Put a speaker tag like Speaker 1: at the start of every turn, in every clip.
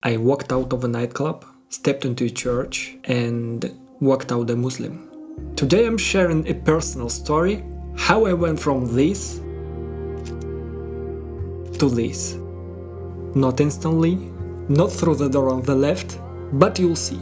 Speaker 1: I walked out of a nightclub, stepped into a church, and walked out a Muslim. Today I'm sharing a personal story, how I went from this to this. Not instantly, not through the door on the left, but you'll see.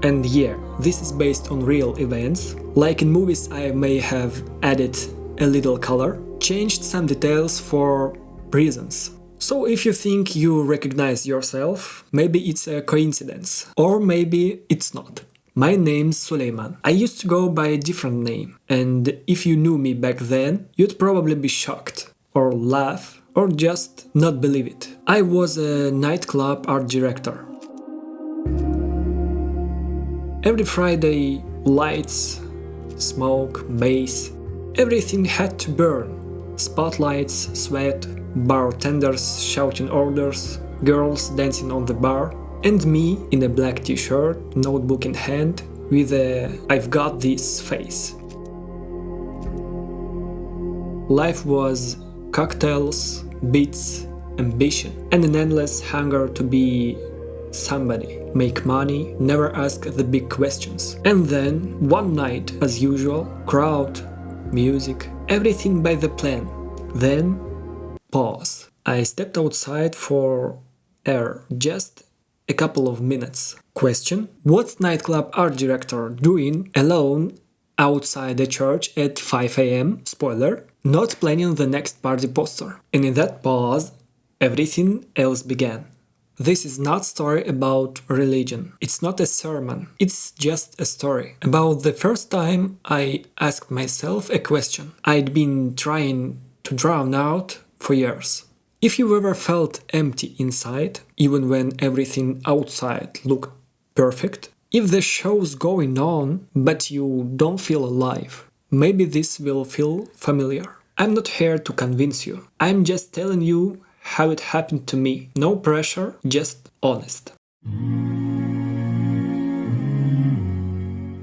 Speaker 1: And yeah, this is based on real events. Like in movies, I may have added a little color, changed some details for reasons. So if you think you recognize yourself, maybe it's a coincidence, or maybe it's not. My name's Suleiman. I used to go by a different name, and if you knew me back then, you'd probably be shocked, or laugh, or just not believe it. I was a nightclub art director. Every Friday, lights, smoke, bass, everything had to burn. Spotlights, sweat, bartenders shouting orders, girls dancing on the bar, and me in a black t-shirt, notebook in hand, with a "I've got this" face. Life was cocktails, beats, ambition, and an endless hunger to be somebody, make money, never ask the big questions. And then, one night, as usual, crowd, music, everything by the plan. Then, pause. I stepped outside for air, just a couple of minutes. Question: what's nightclub art director doing alone outside the church at 5 a.m? Spoiler, not planning the next party poster. And in that pause, everything else began. This is not a story about religion. It's not a sermon. It's just a story about the first time I asked myself a question I'd been trying to drown out for years. If you ever felt empty inside, even when everything outside looked perfect, if the show's going on but you don't feel alive, maybe this will feel familiar. I'm not here to convince you. I'm just telling you how it happened to me. No pressure, just honest.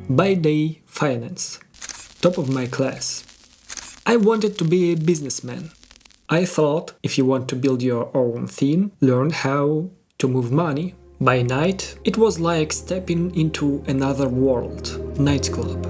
Speaker 1: By day, finance. Top of my class. I wanted to be a businessman. I thought if you want to build your own thing, learn how to move money. By night, it was like stepping into another world. Nightclub.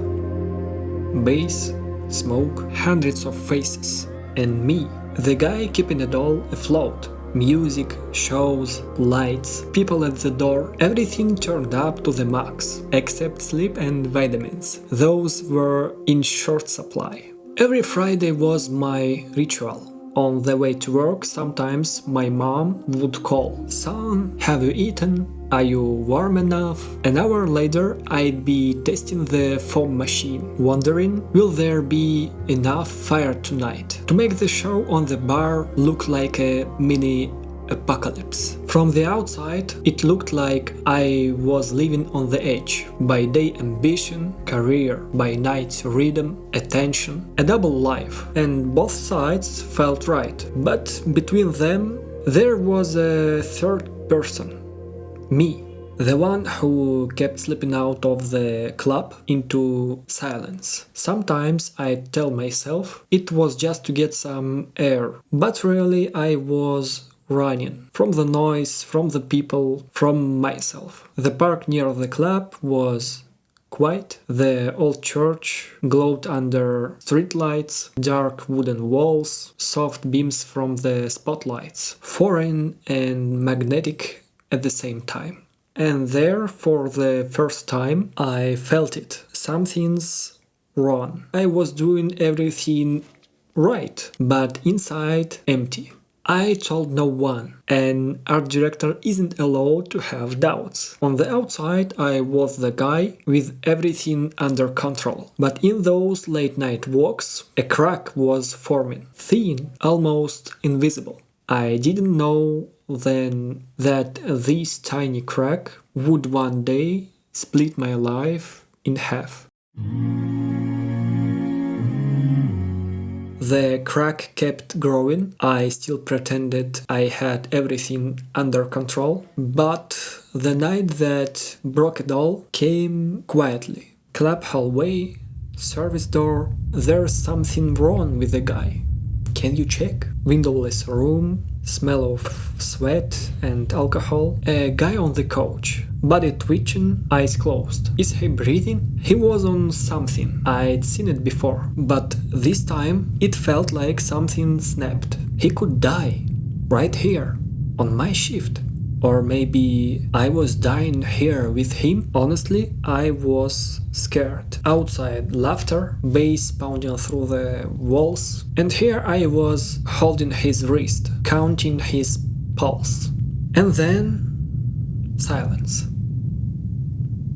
Speaker 1: Bass, smoke, hundreds of faces. And me, the guy keeping it all afloat. Music, shows, lights, people at the door, everything turned up to the max, except sleep and vitamins. Those were in short supply. Every Friday was my ritual. On the way to work, sometimes my mom would call, "Son, have you eaten? Are you warm enough?" An hour later, I'd be testing the foam machine, wondering, will there be enough fire tonight to make the show on the bar look like a mini apocalypse. From the outside, it looked like I was living on the edge. By day, ambition, career, by night, rhythm, attention, a double life. And both sides felt right. But between them, there was a third person. Me. The one who kept slipping out of the club into silence. Sometimes I'd tell myself it was just to get some air. But really I was running from the noise, from the people, from myself. The park near the club was quiet. The old church glowed under streetlights, dark wooden walls, soft beams from the spotlights, foreign and magnetic at the same time. And there, for the first time, I felt it. Something's wrong. I was doing everything right, but inside empty. I told no one. An art director isn't allowed to have doubts. On the outside, I was the guy with everything under control. But in those late night walks, a crack was forming. Thin, almost invisible. I didn't know then that this tiny crack would one day split my life in half. The crack kept growing. I still pretended I had everything under control, but the night that broke it all came quietly. Club hallway, service door, there's something wrong with the guy. Can you check? Windowless room, smell of sweat and alcohol. A guy on the couch, body twitching, eyes closed. Is he breathing? He was on something. I'd seen it before, but this time it felt like something snapped. He could die. Right here. On my shift. Or maybe I was dying here with him. Honestly, I was scared. Outside, laughter, bass pounding through the walls. And here I was holding his wrist, counting his pulse. And then silence.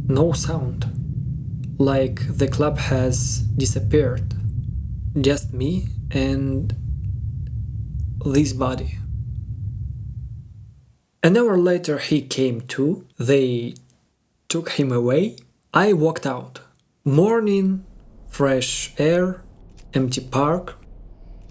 Speaker 1: No sound. Like the club has disappeared. Just me and this body. An hour later he came to. They took him away. I walked out. Morning, fresh air, empty park,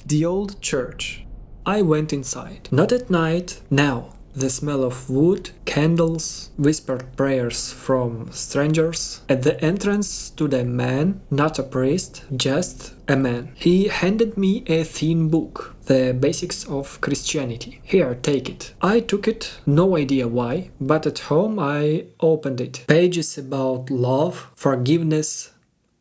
Speaker 1: the old church. I went inside. Not at night, now. The smell of wood, candles, whispered prayers from strangers. At the entrance stood a man, not a priest, just a man. He handed me a thin book, The Basics of Christianity. Here, take it. I took it, no idea why, but at home I opened it. Pages about love, forgiveness,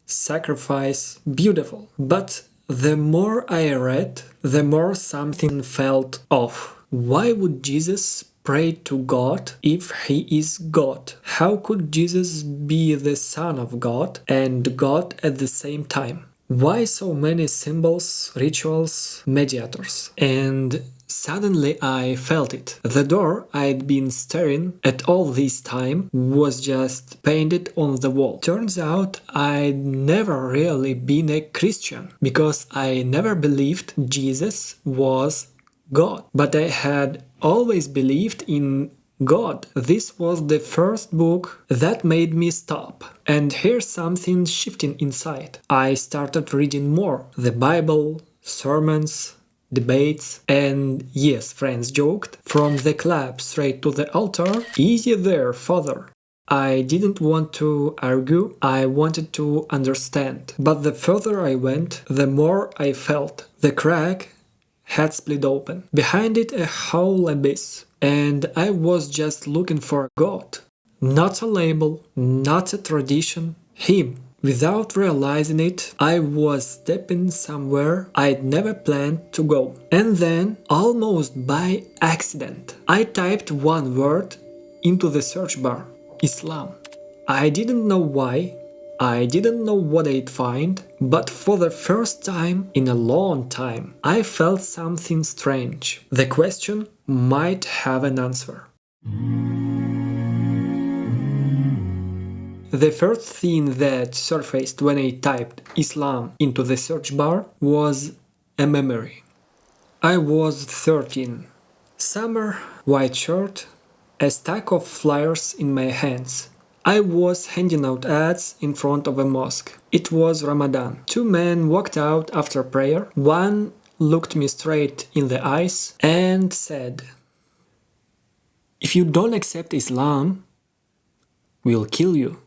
Speaker 1: sacrifice, beautiful. But the more I read, the more something felt off. Why would Jesus pray to God if he is God? How could Jesus be the Son of God and God at the same time? Why so many symbols, rituals, mediators? And suddenly I felt it. The door I'd been staring at all this time was just painted on the wall. Turns out I'd never really been a Christian because I never believed Jesus was God. But I had always believed in God. This was the first book that made me stop. And here's something shifting inside. I started reading more. The Bible, sermons, debates, and yes, friends joked, from the club straight to the altar, easy there, father. I didn't want to argue, I wanted to understand. But the further I went, the more I felt. The crack had split open. Behind it a whole abyss. And I was just looking for God. Not a label, not a tradition. Him. Without realizing it, I was stepping somewhere I'd never planned to go. And then, almost by accident, I typed one word into the search bar. Islam. I didn't know why. I didn't know what I'd find, but for the first time in a long time, I felt something strange. The question might have an answer. The first thing that surfaced when I typed Islam into the search bar was a memory. I was 13. Summer, white shirt, a stack of flyers in my hands. I was handing out ads in front of a mosque. It was Ramadan. Two men walked out after prayer. One looked me straight in the eyes and said, "If you don't accept Islam, we'll kill you."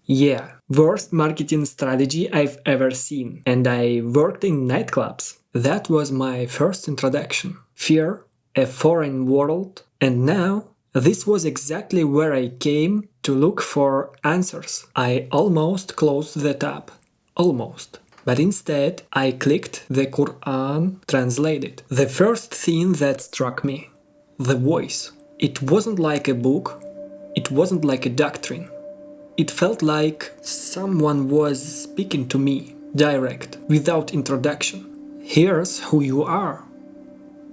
Speaker 1: Yeah, worst marketing strategy I've ever seen. And I worked in nightclubs. That was my first introduction. Fear, a foreign world, and now this was exactly where I came to look for answers. I almost closed the tab. Almost. But instead, I clicked the Quran translated. The first thing that struck me. The voice. It wasn't like a book. It wasn't like a doctrine. It felt like someone was speaking to me, direct, without introduction. Here's who you are.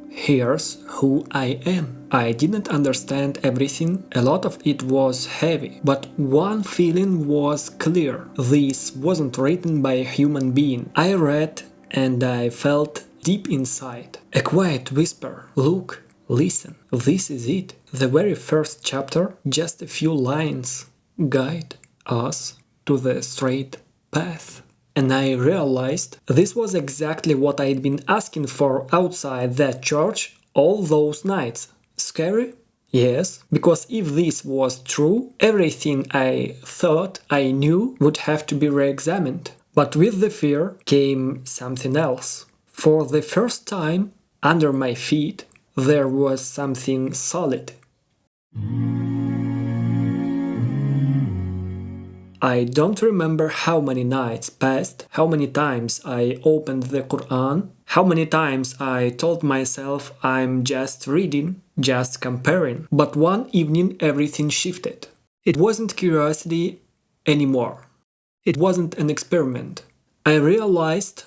Speaker 1: Here's who I am. I didn't understand everything, a lot of it was heavy, but one feeling was clear. This wasn't written by a human being. I read and I felt deep inside. A quiet whisper, look, listen, this is it. The very first chapter, just a few lines, guide us to the straight path. And I realized this was exactly what I'd been asking for outside that church all those nights. Scary? Yes, because if this was true, everything I thought I knew would have to be re-examined. But with the fear came something else. For the first time, Under my feet, there was something solid. I don't remember how many nights passed, how many times I opened the Quran, how many times I told myself I'm just reading, just comparing. But one evening everything shifted. It wasn't curiosity anymore. It wasn't an experiment. I realized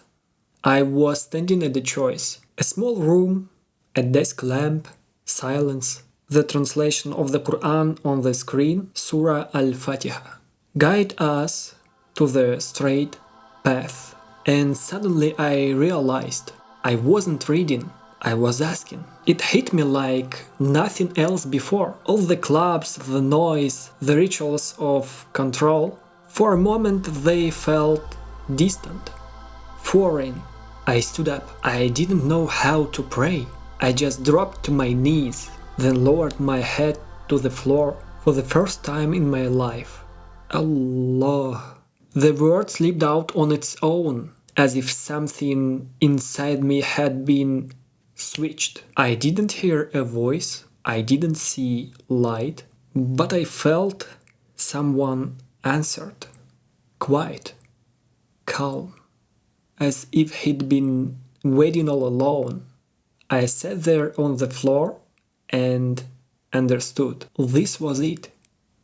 Speaker 1: I was standing at a choice. A small room, a desk lamp, silence, the translation of the Quran on the screen, Surah Al-Fatiha. Guide us to the straight path. And suddenly I realized I wasn't reading, I was asking. It hit me like nothing else before. All the clubs, the noise, the rituals of control. For a moment they felt distant, foreign. I stood up. I didn't know how to pray. I just dropped to my knees, then lowered my head to the floor for the first time in my life. Allah. The word slipped out on its own, as if something inside me had been switched. I didn't hear a voice, I didn't see light, but I felt someone answered. Quiet, calm, as if he'd been waiting all alone. I sat there on the floor and understood. This was it.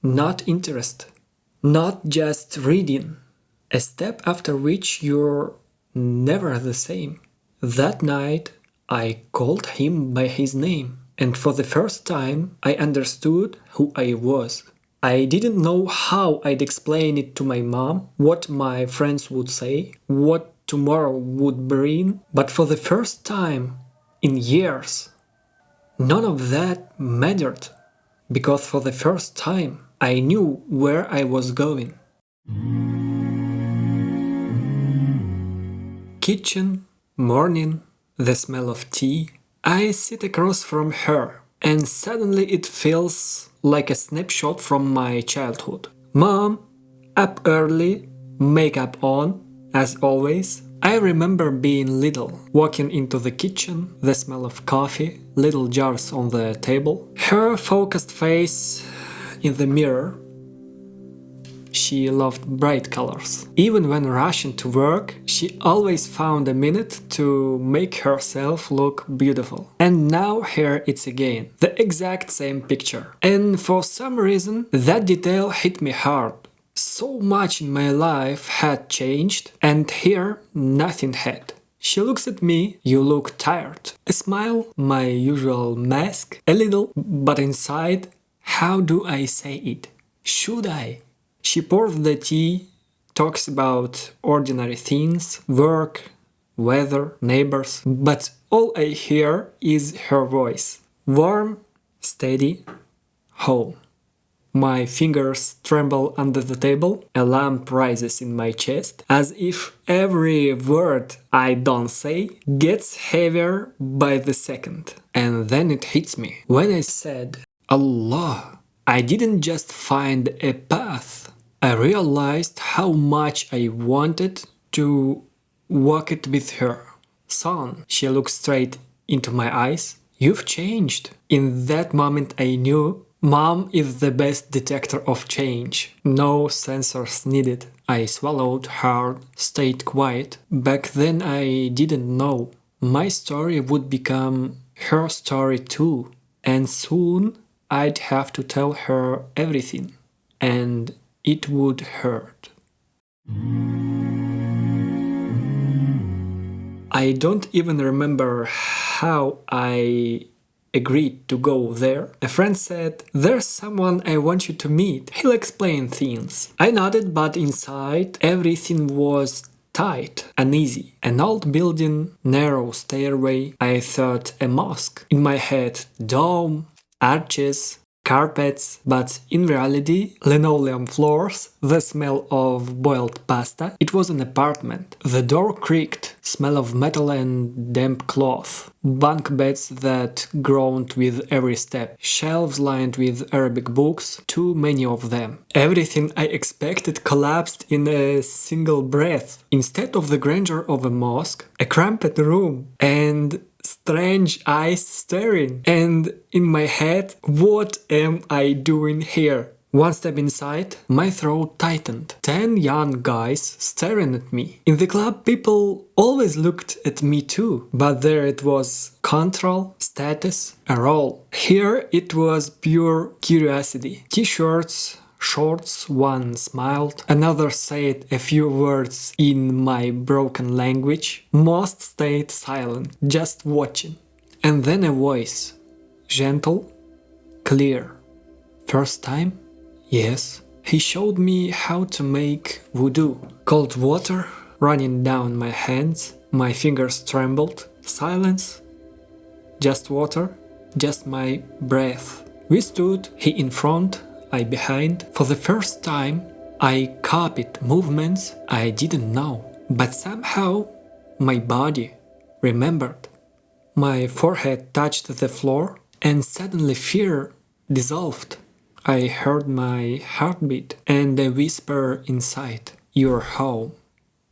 Speaker 1: Not interest. Not just reading, a step after which you're never the same. That night I called him by his name, and for the first time I understood who I was. I didn't know how I'd explain it to my mom, what my friends would say, what tomorrow would bring, but for the first time in years, none of that mattered, because for the first time I knew where I was going. Kitchen, morning, the smell of tea. I sit across from her, and suddenly it feels like a snapshot from my childhood. Mom, up early, makeup on, as always. I remember being little, walking into the kitchen, the smell of coffee, little jars on the table, her focused face in the mirror. She loved bright colors. Even when rushing to work, she always found a minute to make herself look beautiful. And now here it's again, the exact same picture. And for some reason, that detail hit me hard. So much in my life had changed, and here nothing had. She looks at me, you look tired. A smile, my usual mask, a little, but inside, how do I say it? Should I? She pours the tea, talks about ordinary things, work, weather, neighbors, but all I hear is her voice. Warm, steady, home. My fingers tremble under the table, a lump rises in my chest, as if every word I don't say gets heavier by the second. And then it hits me. When I said, Allah, I didn't just find a path. I realized how much I wanted to walk it with her. Son, she looked straight into my eyes. You've changed. In that moment I knew Mom is the best detector of change. No sensors needed. I swallowed hard, stayed quiet. Back then I didn't know. My story would become her story too. And soon I'd have to tell her everything. And it would hurt. I don't even remember how I agreed to go there. A friend said, "There's someone I want you to meet. He'll explain things." I nodded, but inside everything was tight, uneasy. An old building, narrow stairway. I thought a mosque. In my head, dome, arches, carpets, but in reality, linoleum floors, the smell of boiled pasta. It was an apartment. The door creaked, smell of metal and damp cloth. Bunk beds that groaned with every step. Shelves lined with Arabic books, too many of them. Everything I expected collapsed in a single breath. Instead of the grandeur of a mosque, a cramped room, and strange eyes staring, and in my head, what am I doing here? One step inside, my throat tightened. 10 young guys staring at me. In the club, people always looked at me too, but there it was control, status, a role. Here it was pure curiosity. T-shirts, shorts, one smiled, another said a few words in my broken language. Most stayed silent, just watching. And then a voice, gentle, clear. First time? Yes. He showed me how to make voodoo. Cold water running down my hands, my fingers trembled. Silence, just water, just my breath. We stood, he in front, I behind. For the first time, I copied movements I didn't know, but somehow my body remembered. My forehead touched the floor, and suddenly fear dissolved. I heard my heartbeat and a whisper inside, "You're home."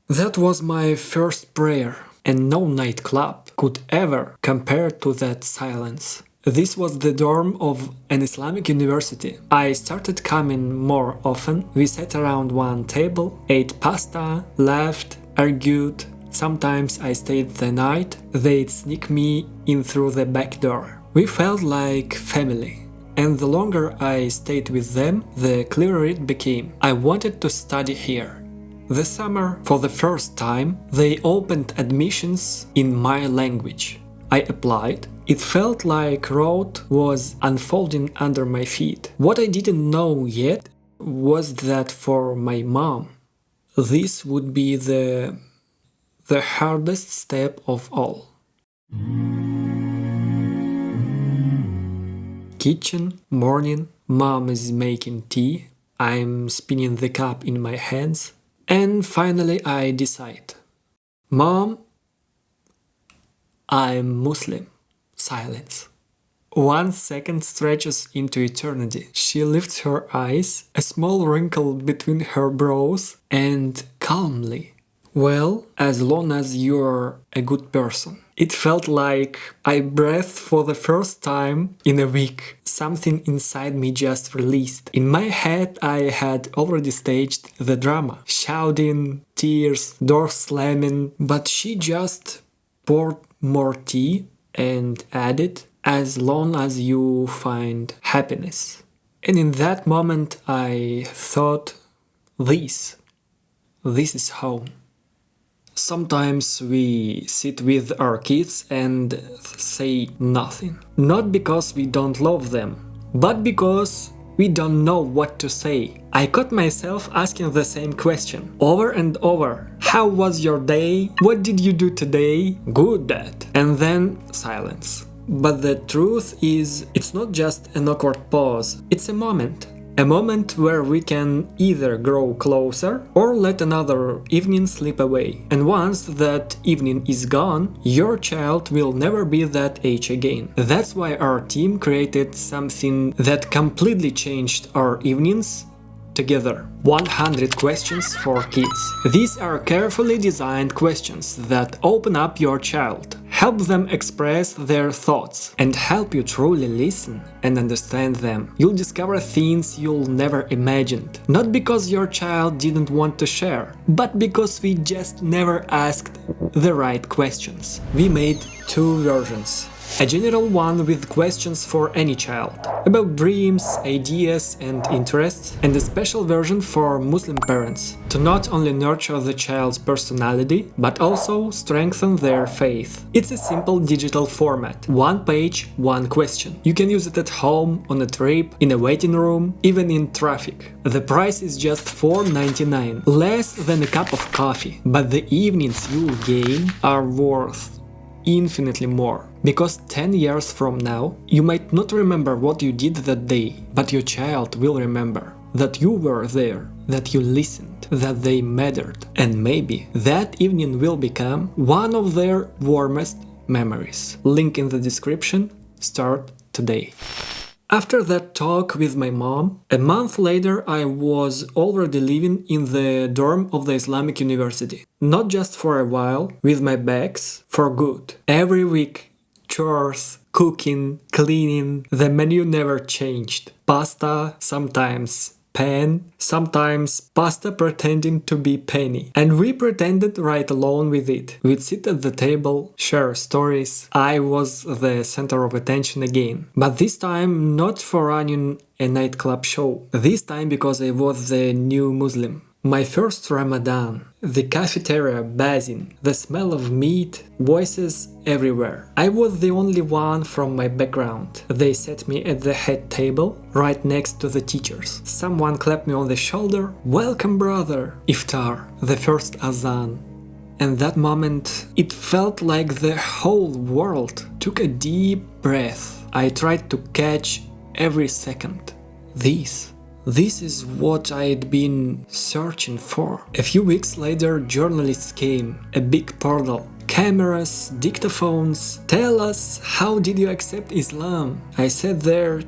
Speaker 1: That was my first prayer, and no nightclub could ever compare to that silence. This was the dorm of an Islamic university. I started coming more often. We sat around one table, ate pasta, laughed, argued. Sometimes I stayed the night. They'd sneak me in through the back door. We felt like family. And the longer I stayed with them, the clearer it became. I wanted to study here. The summer, for the first time, they opened admissions in my language. I applied. It felt like road was unfolding under my feet. What I didn't know yet was that for my mom, this would be the hardest step of all. Kitchen, morning, mom is making tea, I'm spinning the cup in my hands, and finally I decide. Mom, I'm Muslim. Silence. 1 second stretches into eternity. She lifts her eyes, a small wrinkle between her brows, and calmly. Well, as long as you're a good person. It felt like I breathed for the first time in a week. Something inside me just released. In my head, I had already staged the drama. Shouting, tears, doors slamming. But she just poured more tea and added, "As long as you find happiness." And in that moment, I thought, this is home. Sometimes we sit with our kids and say nothing. Not because we don't love them, but because we don't know what to say. I caught myself asking the same question over and over. How was your day? What did you do today? Good, Dad. And then silence. But the truth is, it's not just an awkward pause. It's a moment. A moment where we can either grow closer or let another evening slip away. And once that evening is gone, your child will never be that age again. That's why our team created something that completely changed our evenings together. 100 questions for kids. These are carefully designed questions that open up your child, help them express their thoughts, and help you truly listen and understand them. You'll discover things you'll never imagined. Not because your child didn't want to share, but because we just never asked the right questions. We made 2 versions. A general one with questions for any child, about dreams, ideas and interests, and a special version for Muslim parents, to not only nurture the child's personality, but also strengthen their faith. It's a simple digital format, 1 page, 1 question. You can use it at home, on a trip, in a waiting room, even in traffic. The price is just $4.99, less than a cup of coffee, but the evenings you'll gain are worth infinitely more. Because 10 years from now, you might not remember what you did that day, but your child will remember that you were there, that you listened, that they mattered, and maybe that evening will become one of their warmest memories. Link in the description. Start today. After that talk with my mom, a month later I was already living in the dorm of the Islamic University. Not just for a while, with my bags, for good. Every week chores, cooking, cleaning. The menu never changed. Pasta, sometimes pan, sometimes pasta pretending to be penny. And we pretended right along with it. We'd sit at the table, share stories. I was the center of attention again. But this time not for running a nightclub show. This time because I was the new Muslim. My first Ramadan, the cafeteria buzzing, the smell of meat, voices everywhere. I was the only one from my background. They set me at the head table, right next to the teachers. Someone clapped me on the shoulder. Welcome, brother! Iftar, the first azan. And that moment, it felt like the whole world took a deep breath. I tried to catch every second. This is what I'd been searching for. A few weeks later, journalists came, a big portal. Cameras, dictaphones, tell us, how did you accept Islam? I sat there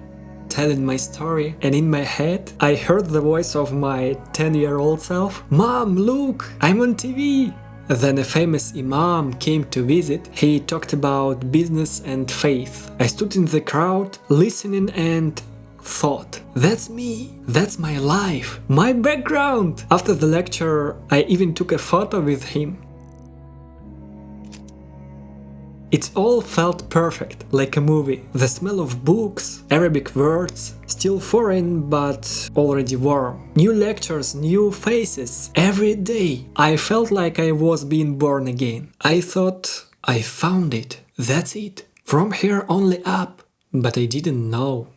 Speaker 1: telling my story, and in my head, I heard the voice of my 10-year-old self. Mom, look, I'm on TV! Then a famous imam came to visit. He talked about business and faith. I stood in the crowd, listening and thought, that's me, that's my life, my background. After the lecture, I even took a photo with him. It all felt perfect, like a movie. The smell of books, Arabic words, still foreign but already warm. New lectures, new faces, every day. I felt like I was being born again. I thought, I found it, that's it. From here only up. But I didn't know.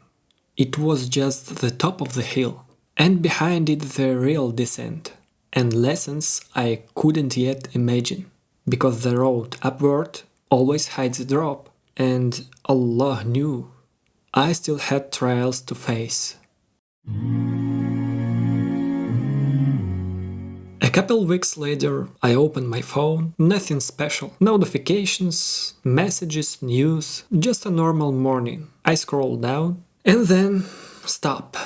Speaker 1: It was just the top of the hill, and behind it the real descent, and lessons I couldn't yet imagine, because the road upward always hides a drop, and Allah knew I still had trials to face. A couple weeks later, I opened my phone, nothing special, no notifications, messages, news, just a normal morning. I scrolled down, and then, stop.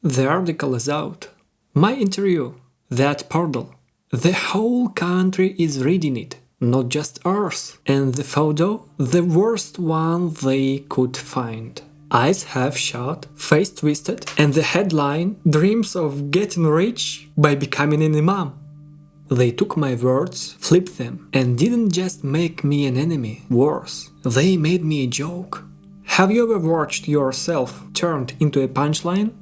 Speaker 1: The article is out. My interview, that portal. The whole country is reading it, not just ours. And the photo, the worst one they could find. Eyes half shut, face twisted, and the headline, dreams of getting rich by becoming an imam. They took my words, flipped them, and didn't just make me an enemy. Worse, they made me a joke. Have you ever watched yourself turned into a punchline?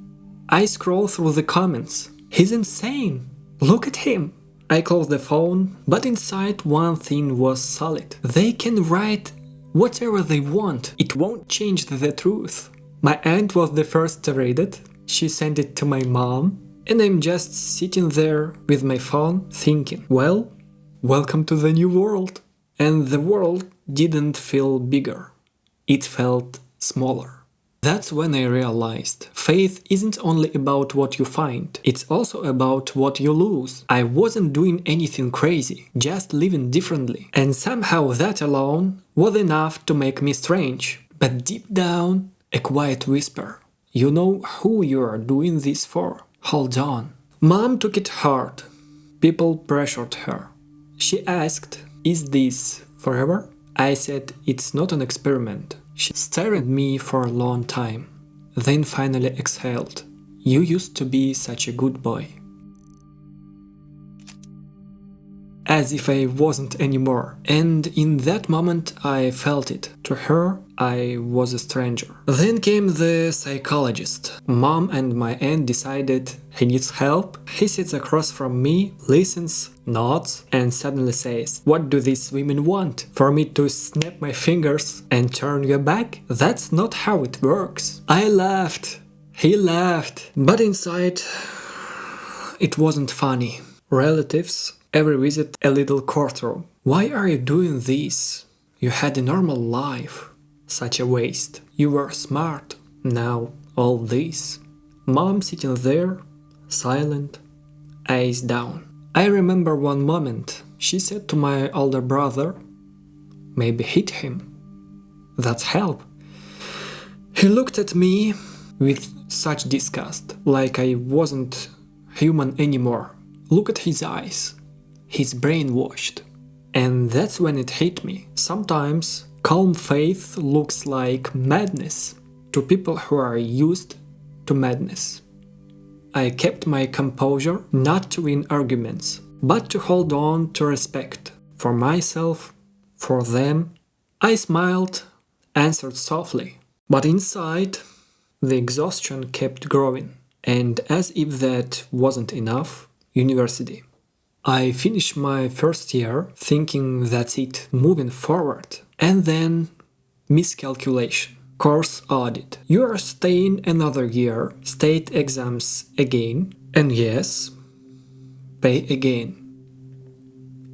Speaker 1: I scroll through the comments. He's insane! Look at him! I closed the phone, but inside one thing was solid. They can write whatever they want. It won't change the truth. My aunt was the first to read it. She sent it to my mom, and I'm just sitting there with my phone thinking, well, welcome to the new world. And the world didn't feel bigger. It felt smaller. That's when I realized faith isn't only about what you find, it's also about what you lose. I wasn't doing anything crazy, just living differently. And somehow that alone was enough to make me strange. But deep down, a quiet whisper. You know who you are doing this for. Hold on. Mom took it hard. People pressured her. She asked, is this forever? I said, it's not an experiment. She stared at me for a long time, then finally exhaled. You used to be such a good boy. As if I wasn't anymore. And in that moment I felt it. To her, I was a stranger. Then came the psychologist. Mom and my aunt decided he needs help. He sits across from me, listens, nods, and suddenly says, what do these women want? For me to snap my fingers and turn your back? That's not how it works. I laughed. He laughed. But inside, it wasn't funny. Relatives, every visit a little courtroom. Why are you doing this? You had a normal life. Such a waste. You were smart. Now, all this. Mom sitting there, silent, eyes down. I remember one moment. She said to my older brother, maybe hit him. That's help. He looked at me with such disgust, like I wasn't human anymore. Look at his eyes. He's brainwashed. And that's when it hit me. Sometimes Calm faith looks like madness to people who are used to madness. I kept my composure not to win arguments, but to hold on to respect for myself, for them. I smiled, answered softly, but inside, the exhaustion kept growing. And as if that wasn't enough, university. I finished my first year thinking that's it, moving forward. And then miscalculation. Course audit. You are staying another year, state exams again, and yes, pay again.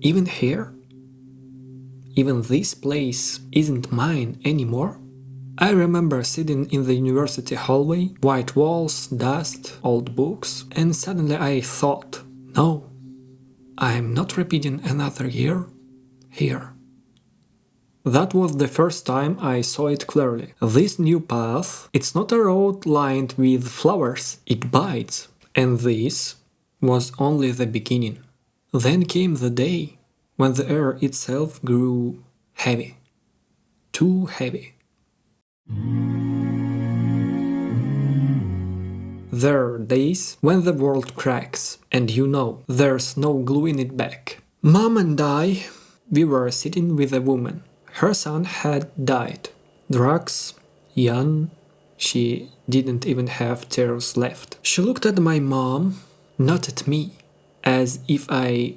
Speaker 1: Even here? Even this place isn't mine anymore? I remember sitting in the university hallway, white walls, dust, old books, and suddenly I thought, no, I'm not repeating another year here. That was the first time I saw it clearly. This new path, it's not a road lined with flowers, it bites. And this was only the beginning. Then came the day when the air itself grew heavy. Too heavy. There are days when the world cracks, and you know there's no gluing it back. Mom and I, we were sitting with a woman. Her son had died. Drugs, young, she didn't even have tears left. She looked at my mom, not at me, as if I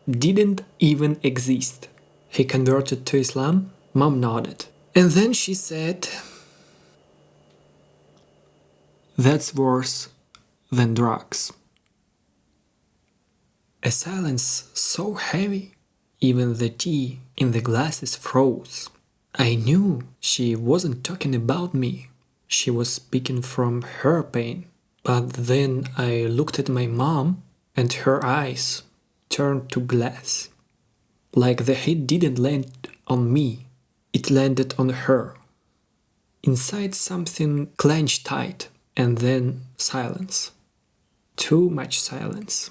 Speaker 1: didn't even exist. He converted to Islam? Mom nodded. And then she said, "That's worse than drugs." A silence so heavy. Even the tea in the glasses froze. I knew she wasn't talking about me. She was speaking from her pain. But then I looked at my mom and her eyes turned to glass. Like the heat didn't land on me, it landed on her. Inside something clenched tight, and then silence. Too much silence.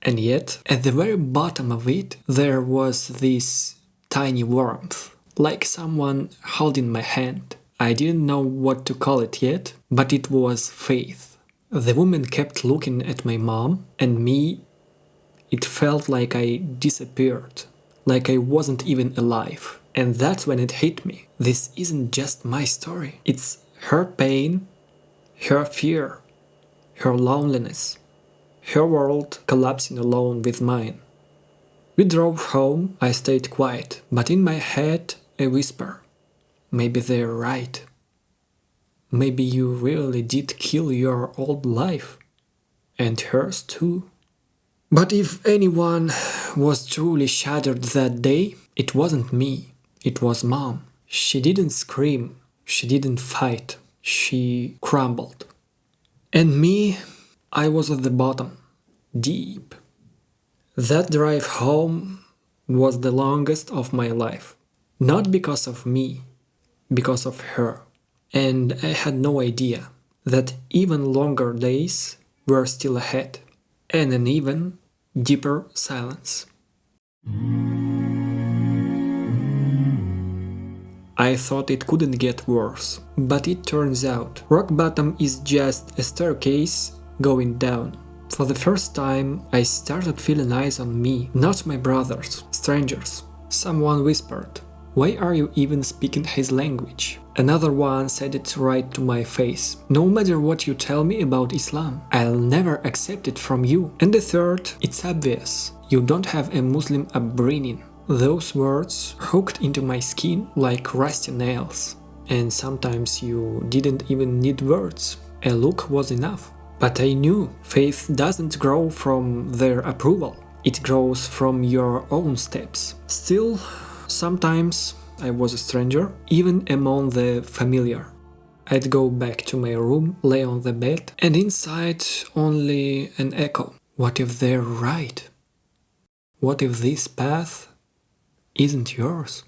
Speaker 1: And yet, at the very bottom of it, there was this tiny warmth, like someone holding my hand. I didn't know what to call it yet, but it was faith. The woman kept looking at my mom and me. It felt like I disappeared, like I wasn't even alive. And that's when it hit me. This isn't just my story. It's her pain, her fear, her loneliness. Her world collapsing alone with mine. We drove home, I stayed quiet, but in my head a whisper. Maybe they're right. Maybe you really did kill your old life. And hers too. But if anyone was truly shattered that day, it wasn't me. It was Mom. She didn't scream. She didn't fight. She crumbled. And me, I was at the bottom, deep. That drive home was the longest of my life. Not because of me, because of her. And I had no idea that even longer days were still ahead, and an even deeper silence. I thought it couldn't get worse, but it turns out rock bottom is just a staircase going down. For the first time, I started feeling eyes on me, not my brothers, strangers. Someone whispered, "Why are you even speaking his language?" Another one said it right to my face. "No matter what you tell me about Islam, I'll never accept it from you." And the third, "It's obvious, you don't have a Muslim upbringing." Those words hooked into my skin like rusty nails. And sometimes you didn't even need words. A look was enough. But I knew faith doesn't grow from their approval. It grows from your own steps. Still, sometimes I was a stranger, even among the familiar. I'd go back to my room, lay on the bed, and inside only an echo. What if they're right? What if this path isn't yours?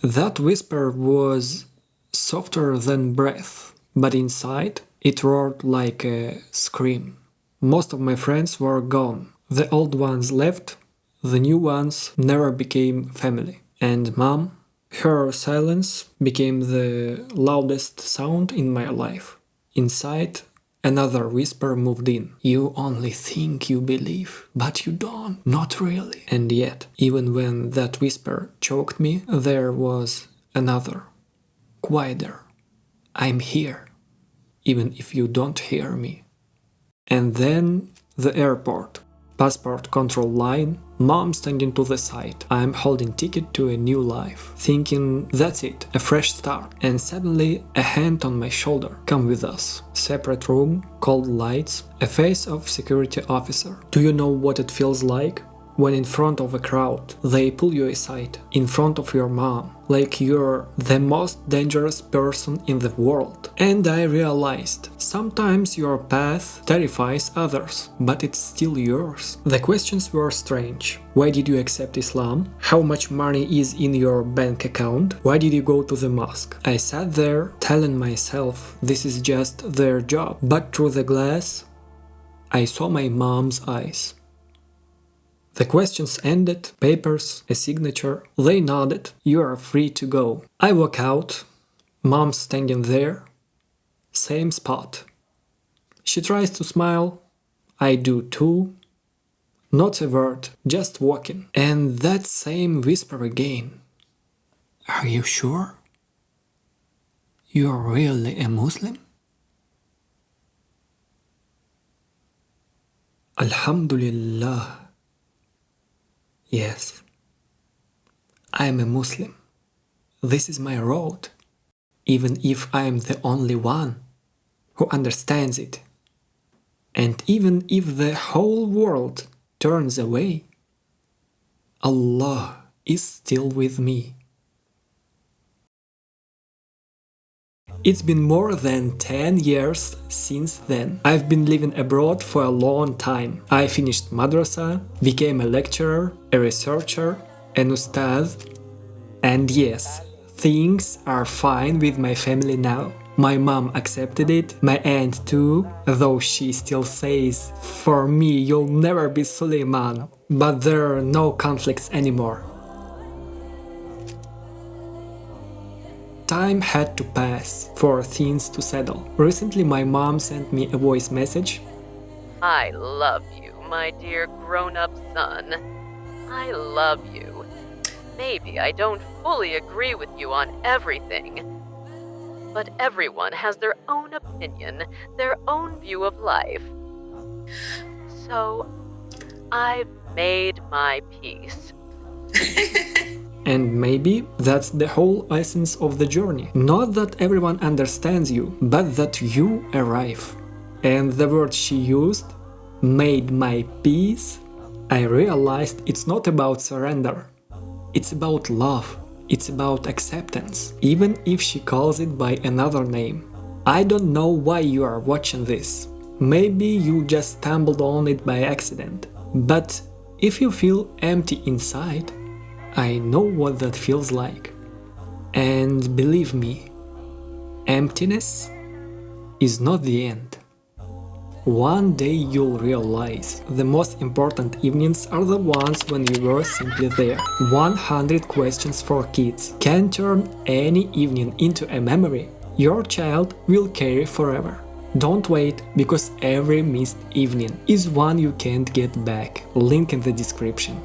Speaker 1: That whisper was softer than breath, but inside it roared like a scream. Most of my friends were gone. The old ones left, the new ones never became family. And Mom, Her silence became the loudest sound in my life. Inside, another whisper moved in. You only think you believe, but you don't, not really. And yet, even when that whisper choked me, there was another, quieter. I'm here, even if you don't hear me. And then the airport. Passport control line, mom standing to the side. I'm holding ticket to a new life, thinking that's it, a fresh start. And suddenly a hand on my shoulder. Come with us. Separate room, cold lights, a face of security officer. Do you know what it feels like? When in front of a crowd, they pull you aside, in front of your mom, like you're the most dangerous person in the world. And I realized, sometimes your path terrifies others, but it's still yours. The questions were strange. Why did you accept Islam? How much money is in your bank account? Why did you go to the mosque? I sat there, telling myself, this is just their job. But through the glass, I saw my mom's eyes. The questions ended, papers, a signature. They nodded, you are free to go. I walk out, mom standing there, same spot. She tries to smile, I do too. Not a word, just walking. And that same whisper again. Are you sure? You're really a Muslim? Alhamdulillah. Yes, I am a Muslim. This is my road, even if I am the only one who understands it. And even if the whole world turns away, Allah is still with me. It's been more than 10 years since then. I've been living abroad for a long time. I finished madrasa, became a lecturer, a researcher, an ustad. And yes, things are fine with my family now. My mom accepted it, my aunt too, though she still says, for me you'll never be Suleiman. But there are no conflicts anymore. Time had to pass for things to settle. Recently my mom sent me a voice message.
Speaker 2: I love you, my dear grown-up son. I love you. Maybe I don't fully agree with you on everything, but everyone has their own opinion, their own view of life. So, I've made my peace.
Speaker 1: And maybe that's the whole essence of the journey. Not that everyone understands you, but that you arrive. And the word she used, made my peace, I realized it's not about surrender. It's about love. It's about acceptance, even if she calls it by another name. I don't know why you are watching this. Maybe you just stumbled on it by accident. But if you feel empty inside, I know what that feels like. And believe me, emptiness is not the end. One day you'll realize the most important evenings are the ones when you were simply there. 100 questions for kids can turn any evening into a memory your child will carry forever. Don't wait, because every missed evening is one you can't get back. Link in the description.